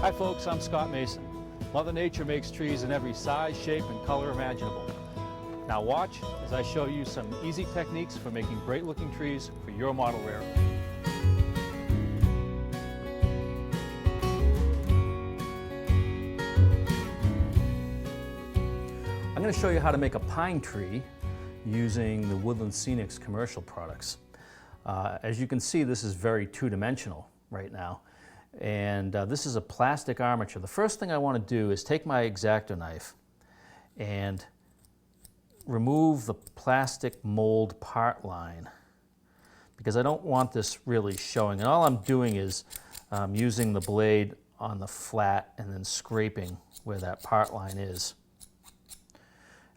Hi folks, I'm Scott Mason. Mother Nature makes trees in every size, shape, and color imaginable. Now watch as I show you some easy techniques for making great looking trees for your model rarity. I'm going to show you how to make a pine tree using the Woodland Scenics commercial products. As you can see, this is very two-dimensional right now. And this is a plastic armature. The first thing I want to do is take my X-Acto knife and remove the plastic mold part line, because I don't want this really showing. And all I'm doing is using the blade on the flat and then scraping where that part line is.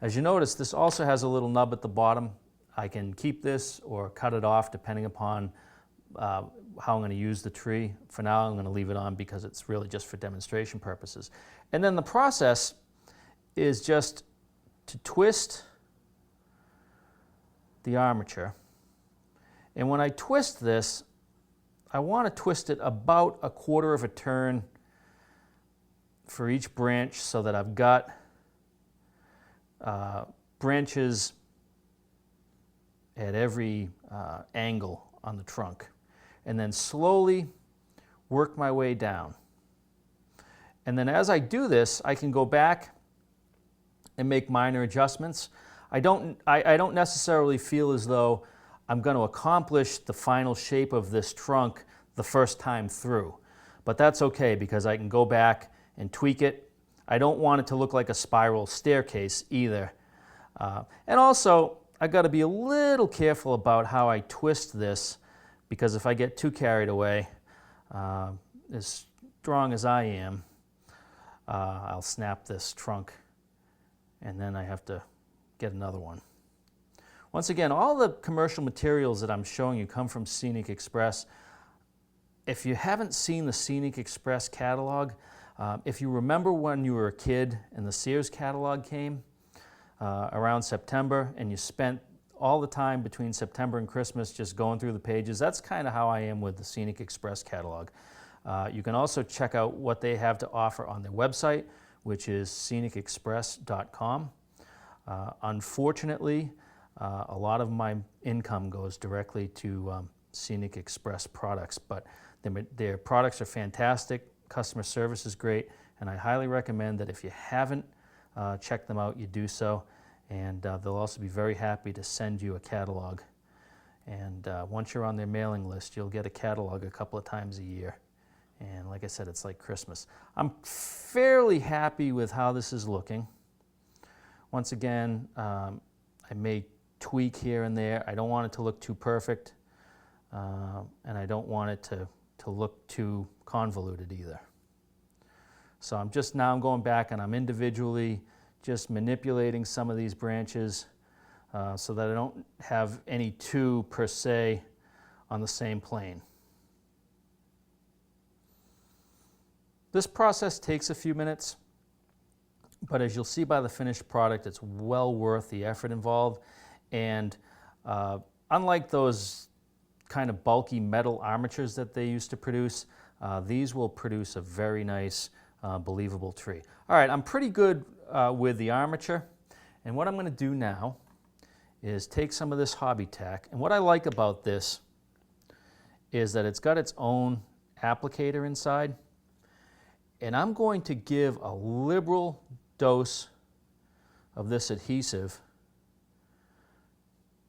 As you notice, this also has a little nub at the bottom. I can keep this or cut it off depending upon how I'm going to use the tree. For now, I'm going to leave it on because it's really just for demonstration purposes. And then the process is just to twist the armature. And when I twist this, I want to twist it about 1/4 of a turn for each branch so that I've got branches at every angle on the trunk, and then slowly work my way down. And then as I do this, I can go back and make minor adjustments. I don't necessarily feel as though I'm going to accomplish the final shape of this trunk the first time through, but that's okay because I can go back and tweak it. I don't want it to look like a spiral staircase either. And also, I've got to be a little careful about how I twist this, because if I get too carried away, as strong as I am, I'll snap this trunk and then I have to get another one. Once again, all the commercial materials that I'm showing you come from Scenic Express. If you haven't seen the Scenic Express catalog, if you remember when you were a kid and the Sears catalog came around September and you spent all the time between September and Christmas just going through the pages, that's kind of how I am with the Scenic Express catalog. You can also check out what they have to offer on their website, which is scenicexpress.com. Unfortunately, a lot of my income goes directly to Scenic Express products, but their products are fantastic. Customer service is great, and I highly recommend that if you haven't checked them out, you do so. And they'll also be very happy to send you a catalog. And once you're on their mailing list, you'll get a catalog a couple of times a year. And like I said, it's like Christmas. I'm fairly happy with how this is looking. Once again, I may tweak here and there. I don't want it to look too perfect, and I don't want it to look too convoluted either. So I'm going back and I'm individually just manipulating some of these branches so that I don't have any two per se on the same plane. This process takes a few minutes, but as you'll see by the finished product, it's well worth the effort involved. And unlike those kind of bulky metal armatures that they used to produce, these will produce a very nice, believable tree. All right, I'm pretty good with the armature, and what I'm going to do now is take some of this hobby tack. And what I like about this is that it's got its own applicator inside, and I'm going to give a liberal dose of this adhesive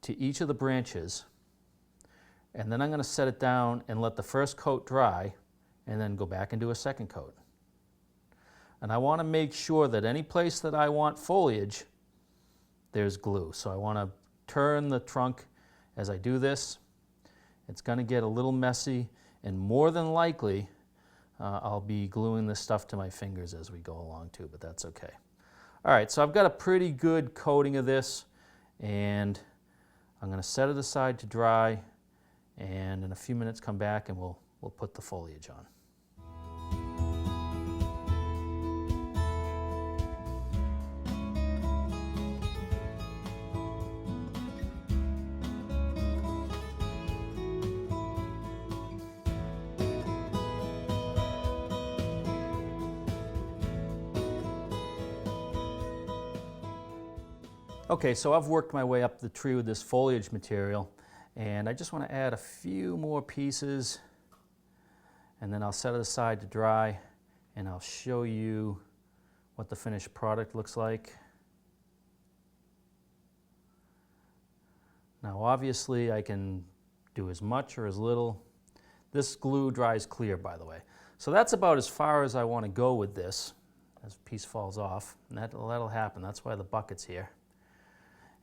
to each of the branches, and then I'm going to set it down and let the first coat dry and then go back and do a second coat. And I want to make sure that any place that I want foliage, there's glue. So I want to turn the trunk as I do this. It's going to get a little messy, and more than likely I'll be gluing this stuff to my fingers as we go along too, but that's okay. All right, so I've got a pretty good coating of this, and I'm going to set it aside to dry, and in a few minutes come back and we'll put the foliage on. Okay, so I've worked my way up the tree with this foliage material, and I just want to add a few more pieces, and then I'll set it aside to dry, and I'll show you what the finished product looks like. Now obviously I can do as much or as little. This glue dries clear, by the way. So that's about as far as I want to go with this as a piece falls off, and that'll happen. That's why the bucket's here.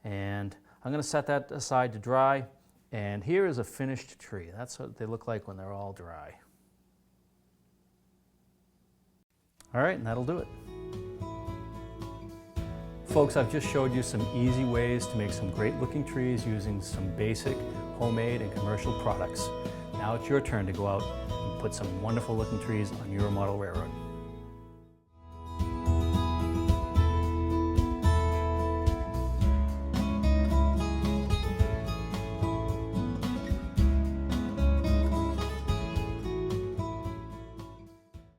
And I'm going to set that aside to dry, and here is a finished tree. That's what they look like when they're all dry. All right, and that'll do it. Folks, I've just showed you some easy ways to make some great looking trees using some basic homemade and commercial products. Now it's your turn to go out and put some wonderful looking trees on your model railroad.